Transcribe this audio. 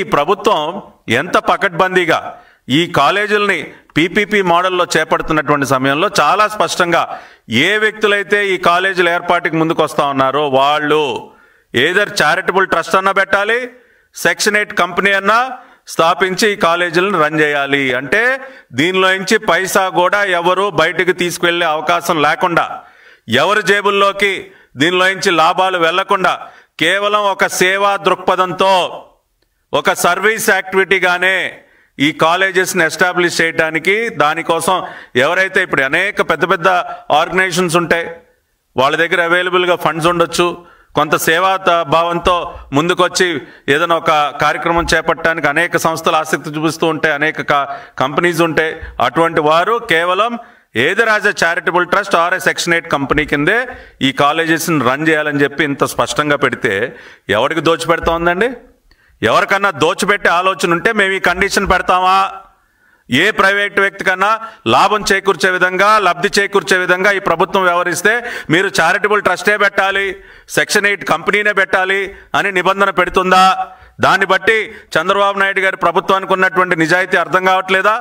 ఈ ప్రభుత్వం ఎంత పకడ్బందీగా ఈ కాలేజీలని పీపీపీ మోడల్లో చేపడుతున్నటువంటి సమయంలో చాలా స్పష్టంగా ఏ వ్యక్తులైతే ఈ కాలేజీల ఏర్పాటుకి ముందుకు వస్తా ఉన్నారో వాళ్ళు ఏదర్ చారిటబుల్ ట్రస్ట్ అన్నా పెట్టాలి, సెక్షన్ 8 కంపెనీ అన్నా స్థాపించి ఈ కాలేజీలను రన్ చేయాలి. అంటే దీనిలో నుంచి పైసా కూడా ఎవరు బయటకు తీసుకువెళ్లే అవకాశం లేకుండా, ఎవరి జేబుల్లోకి దీనిలో నుంచి లాభాలు వెళ్లకుండా కేవలం ఒక సేవా దృక్పథంతో ఒక సర్వీస్ యాక్టివిటీగానే ఈ కాలేజెస్ని ఎస్టాబ్లిష్ చేయడానికి, దానికోసం ఎవరైతే ఇప్పుడు అనేక పెద్ద పెద్ద ఆర్గనైజేషన్స్ ఉంటాయి, వాళ్ళ దగ్గర అవైలబుల్గా ఫండ్స్ ఉండొచ్చు, కొంత సేవా భావంతో ముందుకొచ్చి ఏదైనా ఒక కార్యక్రమం చేపట్టడానికి అనేక సంస్థలు ఆసక్తి చూపిస్తూ ఉంటాయి, అనేక కంపెనీస్ ఉంటాయి. అటువంటి వారు కేవలం either as a charitable trust or a section 8 company కిందే ఈ కాలేజెస్ని రన్ చేయాలని చెప్పి ఇంత స్పష్టంగా పెడితే ఎవరికి దోచిపెడతా ఉందండి? ఎవరికన్నా దోచిపెట్టే ఆలోచన ఉంటే మేము ఈ కండిషన్ పెడతామా? ఏ ప్రైవేట్ వ్యక్తి కన్నా లాభం చేకూర్చే విధంగా, లబ్ధి చేకూర్చే విధంగా ఈ ప్రభుత్వం వ్యవహరిస్తే మీరు చారిటబుల్ ట్రస్టే పెట్టాలి, సెక్షన్ 8 కంపెనీనే పెట్టాలి అని నిబంధన పెడుతుందా? దాన్ని బట్టి చంద్రబాబు నాయుడు గారి ప్రభుత్వానికి ఉన్నటువంటి నిజాయితీ అర్థం కావట్లేదా?